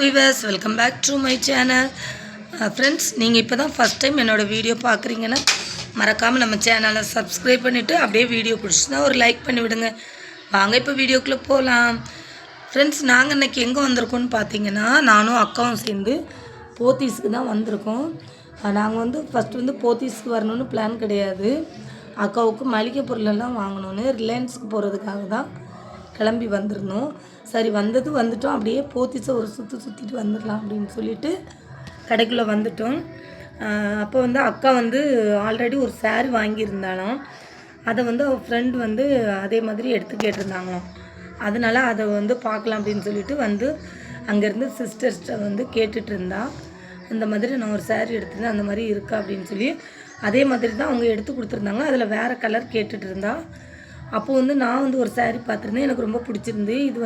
Viewers, welcome back to my channel. Friends, நீங்கள் இப்போ தான் ஃபஸ்ட் டைம் என்னோடய வீடியோ பார்க்குறீங்கன்னா மறக்காமல் நம்ம சேனலை சப்ஸ்கிரைப் பண்ணிவிட்டு அப்படியே வீடியோ பிடிச்சினா ஒரு லைக் பண்ணி விடுங்க. வாங்க இப்போ வீடியோக்குள்ளே போகலாம். ஃப்ரெண்ட்ஸ், நாங்கள் இன்றைக்கி எங்கே வந்திருக்கோம்னு பார்த்தீங்கன்னா, நானும் அக்காவும் சேர்ந்து போத்தீஸ்க்கு தான் வந்திருக்கோம். நாங்கள் ஃபஸ்ட்டு போத்தீஸ்க்கு வரணும்னு பிளான் கிடையாது. அக்காவுக்கு மளிகை பொருளெல்லாம் வாங்கணுன்னு ரிலையன்ஸுக்கு போகிறதுக்காக தான் கிளம்பி வந்திருந்தோம். சரி, வந்துட்டோம். அப்படியே போத்தீஸை ஒரு சுற்றிட்டு வந்துடலாம் அப்படின்னு சொல்லிட்டு கடைக்குள்ளே வந்துட்டோம். அப்போ அக்கா ஆல்ரெடி ஒரு சாரீ வாங்கியிருந்தாலும் அதை அவள் ஃப்ரெண்டு அதே மாதிரி எடுத்து கேட்டிருந்தாங்களாம். அதனால் அதை பார்க்கலாம் அப்படின்னு சொல்லிட்டு அங்கேருந்து சிஸ்டர்ஸ்ட்டை கேட்டுட்டு இருந்தா. இந்த மாதிரி நான் ஒரு சாரீ எடுத்திருந்தேன், அந்த மாதிரி இருக்கா அப்படின்னு சொல்லி அதே மாதிரி தான் அவங்க எடுத்து கொடுத்துருந்தாங்க. அதில் வேறு கலர் கேட்டுட்டு இருந்தா. அப்போது நான் ஒரு சாரீ பார்த்துருந்தேன், எனக்கு ரொம்ப பிடிச்சிருந்து. இது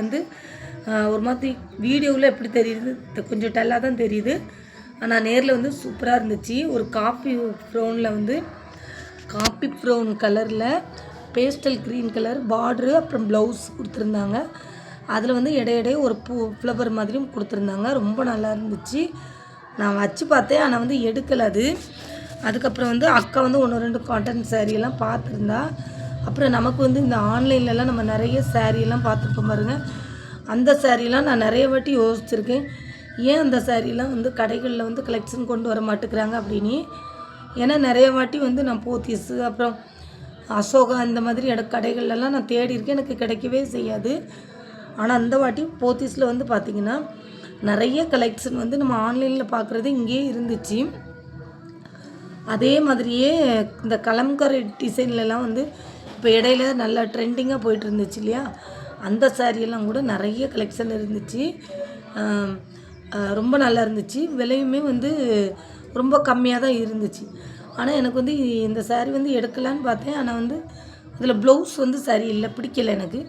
ஒரு மாதிரி வீடியோவில் எப்படி தெரியுது, கொஞ்சம் டல்லாக தான் தெரியுது. ஆனால் நேரில் சூப்பராக இருந்துச்சு. ஒரு காப்பி ப்ரௌன் கலரில் பேஸ்டல் க்ரீன் கலர் பார்ட்ரு, அப்புறம் ப்ளவுஸ் கொடுத்துருந்தாங்க. அதில் இடையிடையே ஒரு ஃப்ளவர் மாதிரியும் கொடுத்துருந்தாங்க. ரொம்ப நல்லா இருந்துச்சு. நான் வச்சு பார்த்தேன், ஆனால் எடுக்கலை அது. அதுக்கப்புறம் அக்கா 1-2 காட்டன் சாரியெல்லாம் பார்த்துருந்தா. அப்புறம் நமக்கு இந்த ஆன்லைன்லலாம் நம்ம நிறைய சாரியெல்லாம் பார்த்துருப்போம் பாருங்கள். அந்த சாரியெல்லாம் நான் நிறைய வாட்டி யோசிச்சுருக்கேன், ஏன் அந்த சாரியெல்லாம் கடைகளில் கலெக்ஷன் கொண்டு வர மாட்டேங்கிறாங்க அப்படின்னு. ஏன்னா நிறைய வாட்டி நான் போத்தீஸு, அப்புறம் அசோகா இந்த மாதிரி கடைகள்லாம் நான் தேடி இருக்கேன், எனக்கு கிடைக்கவே செய்யாது. ஆனால் அந்த வாட்டி போத்தீஸில் பார்த்திங்கன்னா நிறைய கலெக்ஷன் நம்ம ஆன்லைனில் பார்க்குறது இங்கேயே இருந்துச்சு. அதே மாதிரியே இந்த கலம்கரை டிசைன்லலாம் இப்போ இடையில நல்லா ட்ரெண்டிங்காக போயிட்டு இருந்துச்சு இல்லையா, அந்த சாரியெல்லாம் கூட நிறைய கலெக்ஷன் இருந்துச்சு. ரொம்ப நல்லா இருந்துச்சு. விலையுமே ரொம்ப கம்மியாக தான் இருந்துச்சு. ஆனால் எனக்கு இந்த சாரீ எடுக்கலான்னு பார்த்தேன். ஆனால் அதில் ப்ளவுஸ் சரியில்லை, பிடிக்கலை எனக்கு.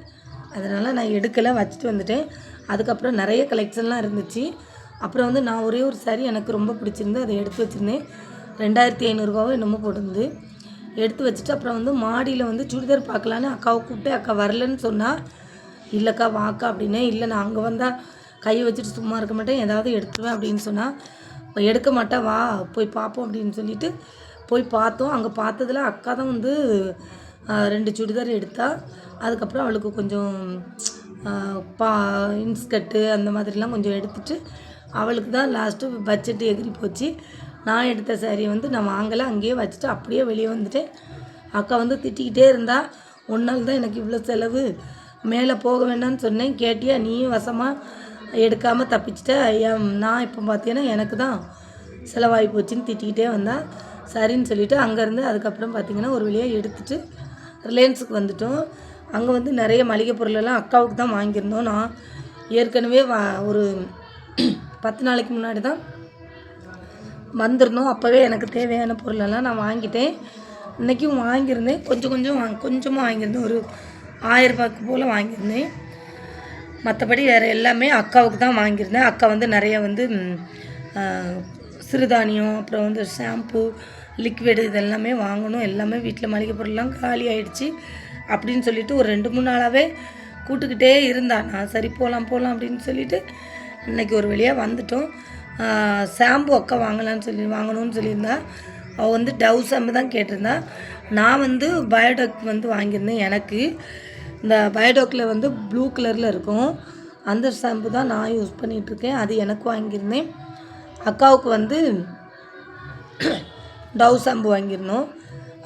அதனால் நான் எடுக்கலை, வச்சுட்டு வந்துட்டேன். அதுக்கப்புறம் நிறைய கலெக்ஷன்லாம் இருந்துச்சு. அப்புறம் நான் ஒரே ஒரு சாரீ எனக்கு ரொம்ப பிடிச்சிருந்து, அதை எடுத்து வச்சுருந்தேன். 2500 என்னமோ போட்டிருந்து எடுத்து வச்சுட்டு அப்புறம் மாடியில் சுடிதார் பார்க்கலான்னு அக்காவை கூப்பிட்டு, அக்கா வரலன்னு சொன்னால், இல்லைக்கா வாக்கா அப்படின்னே. இல்லை, நான் அங்கே வந்தால் கையை வச்சுட்டு சும்மா இருக்க மாட்டேன், ஏதாவது எடுத்துருவேன் அப்படின்னு சொன்னால், எடுக்க மாட்டேன் வா போய் பார்ப்போம் அப்படின்னு சொல்லிட்டு போய் பார்த்தோம். அங்கே பார்த்ததில் அக்கா தான் 2 சுடிதார் எடுத்தா. அதுக்கப்புறம் அவளுக்கு கொஞ்சம் இன்ஸ்கர்ட்டு அந்த மாதிரிலாம் கொஞ்சம் எடுத்துட்டு அவளுக்கு தான் லாஸ்ட்டு பட்ஜெட் எகிரி போச்சு. நான் எடுத்த சாரியை நான் வாங்கலை, அங்கேயே வச்சுட்டு அப்படியே வெளியே வந்துட்டேன். அக்கா திட்டிக்கிட்டே இருந்தா, ஒன்றால் தான் எனக்கு இவ்வளோ செலவு, மேலே போக வேண்டாம்னு சொன்னேன், கேட்டியா நீயும் வசமாக எடுக்காமல் தப்பிச்சிட்ட, நான் இப்போ பார்த்தீங்கன்னா எனக்கு தான் செலவாகி போச்சுன்னு திட்டிக்கிட்டே வந்தால். சரின்னு சொல்லிவிட்டு அங்கேருந்து அதுக்கப்புறம் பார்த்திங்கன்னா ஒரு வழியாக எடுத்துகிட்டு ரிலையன்ஸுக்கு வந்துட்டோம். அங்கே நிறைய மளிகை பொருளெல்லாம் அக்காவுக்கு தான் வாங்கியிருந்தோம். நான் ஏற்கனவே ஒரு 10 நாளைக்கு முன்னாடி தான் வந்திருந்தோம். அப்போவே எனக்கு தேவையான பொருளெல்லாம் நான் வாங்கிட்டேன். இன்றைக்கும் வாங்கியிருந்தேன், கொஞ்சமாக வாங்கியிருந்தேன். ஒரு 1000 ரூபாய்க்கு போல் வாங்கியிருந்தேன். மற்றபடி வேறு எல்லாமே அக்காவுக்கு தான் வாங்கியிருந்தேன். அக்கா நிறைய சிறுதானியம், அப்புறம் ஷாம்பு, லிக்விடு இதெல்லாமே வாங்கணும். எல்லாமே வீட்டில் மளிகை பொருள்லாம் காலி ஆகிடுச்சு அப்படின்னு சொல்லிட்டு ஒரு 2-3 நாளாகவே கூட்டுக்கிட்டே இருந்தான். நான் சரி போகலாம் அப்படின்னு சொல்லிவிட்டு இன்றைக்கி ஒரு வழியாக வந்துட்டோம். ஷாம்பு அக்கா வாங்கணும்னு சொல்லியிருந்தா. அவள் டவ் ஷாம்பு தான் கேட்டிருந்தா. நான் பயோடக் வாங்கியிருந்தேன். எனக்கு இந்த பயோடக்கில் ப்ளூ கலரில் இருக்கும், அந்த ஷாம்பு தான் நான் யூஸ் பண்ணிகிட்ருக்கேன். அது எனக்கு வாங்கியிருந்தேன். அக்காவுக்கு டவ் ஷாம்பு வாங்கியிருந்தோம்.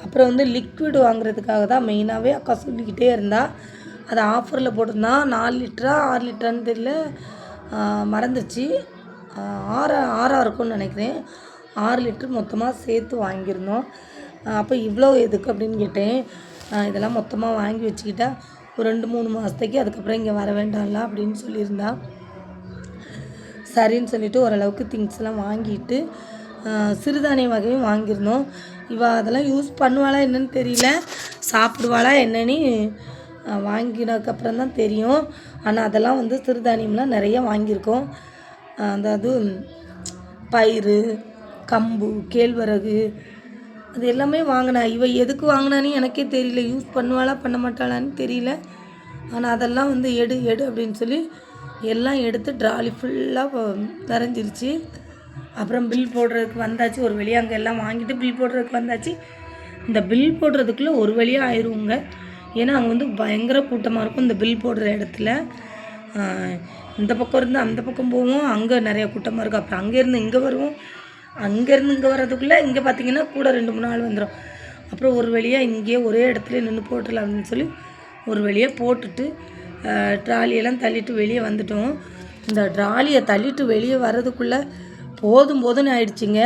அப்புறம் லிக்விடு வாங்குறதுக்காக தான் மெயினாகவே அக்கா சொல்லிக்கிட்டே இருந்தா. அது ஆஃபரில் போட்டிருந்தா. 4 லிட்டரா 6 லிட்டரான்னு தெரியல, மறந்துச்சு. 6 இருக்கும்னு நினைக்கிறேன். 6 லிட்டர் மொத்தமாக சேர்த்து வாங்கியிருந்தோம். அப்போ இவ்வளோ எதுக்கு அப்படின்னு கேட்டேன். இதெல்லாம் மொத்தமாக வாங்கி வச்சுக்கிட்டா ஒரு 2-3 மாதத்துக்கு அதுக்கப்புறம் இங்கே வர வேண்டாம்ல அப்படின்னு சொல்லியிருந்தா. சரின்னு சொல்லிவிட்டு ஓரளவுக்கு திங்ஸ்லாம் வாங்கிட்டு சிறுதானிய வகையும் வாங்கியிருந்தோம். அதெல்லாம் யூஸ் பண்ணுவாளா என்னன்னு தெரியல, சாப்பிடுவாளா என்னன்னு வாங்கினதுக்கப்புறம் தான் தெரியும். ஆனால் அதெல்லாம் சிறுதானியம்லாம் நிறைய வாங்கியிருக்கோம். அதாவது பயிறு, கம்பு, கேழ்வரகு, அது எல்லாமே வாங்கினா. எதுக்கு வாங்கினான்னு எனக்கே தெரியல, யூஸ் பண்ணுவாளா பண்ண மாட்டாளான்னு தெரியல. ஆனால் அதெல்லாம் எடு அப்படின்னு சொல்லி எல்லாம் எடுத்து ட்ராலி ஃபுல்லாக நிறைஞ்சிருச்சு. அப்புறம் பில் போடுறதுக்கு வந்தாச்சு. ஒரு வழியாக அங்கே எல்லாம் வாங்கிட்டு பில் போடுறதுக்கு வந்தாச்சு. இந்த பில் போடுறதுக்குள்ளே ஒரு வழியாக ஆயிடுவோங்க. ஏன்னா அங்கே வந்து பயங்கர கூட்டமாக இருக்கும் இந்த பில் போடுற இடத்துல. இந்த பக்கம் இருந்து அந்த பக்கம் போவோம், அங்கே நிறைய கூட்டமாக இருக்கும். அப்புறம் அங்கேருந்து இங்கே வருவோம், அங்கேருந்து இங்கே வர்றதுக்குள்ளே இங்கே பார்த்திங்கன்னா கூட 2-3 நாள் வந்துடும். அப்புறம் ஒரு வழியாக இங்கேயே ஒரே இடத்துல நின்று போட்டுடலாம்னு சொல்லி ஒரு வழியாக போட்டுட்டு ட்ராலியெல்லாம் தள்ளிட்டு வெளியே வந்துட்டோம். இந்த ட்ராலியை தள்ளிட்டு வெளியே வர்றதுக்குள்ளே போதும்னு ஆயிடுச்சுங்க.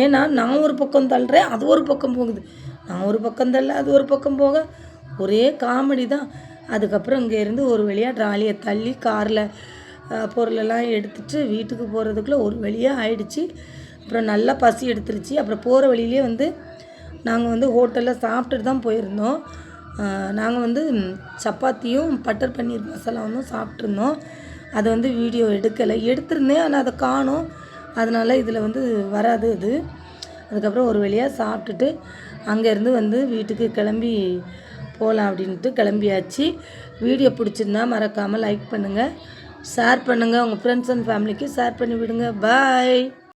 ஏன்னா நான் ஒரு பக்கம் தள்ளுறேன், அது ஒரு பக்கம் போகுது. நான் ஒரு பக்கம் தள்ள அது ஒரு பக்கம் போக ஒரே காமெடி தான். அதுக்கப்புறம் இங்கேருந்து ஒரு வழியாக ட்ராலியை தள்ளி காரில் பொருளெல்லாம் எடுத்துகிட்டு வீட்டுக்கு போகிறதுக்குள்ளே ஒரு வழியாக ஆயிடுச்சு. அப்புறம் நல்லா பசி எடுத்துருச்சு. அப்புறம் போகிற வழியிலே வந்து நாங்கள் வந்து ஹோட்டலில் சாப்பிட்டுட்டு தான் போயிருந்தோம். நாங்கள் வந்து சப்பாத்தியும் பட்டர் பன்னீர் மசாலாவும் சாப்பிட்ருந்தோம். அதை வந்து வீடியோ எடுத்திருந்தேன், ஆனால் அதை காணோம். அதனால் இதில் வந்து வராது அது. அதுக்கப்புறம் ஒரு வழியாக சாப்பிட்டுட்டு அங்கேருந்து வந்து வீட்டுக்கு கிளம்பி போகலாம் அப்படின்ட்டு கிளம்பியாச்சு. வீடியோ பிடிச்சிருந்தா மறக்காமல் லைக் பண்ணுங்கள், ஷேர் பண்ணுங்கள், உங்கள் ஃப்ரெண்ட்ஸ் அண்ட் ஃபேமிலிக்கு ஷேர் பண்ணி விடுங்க. பாய்.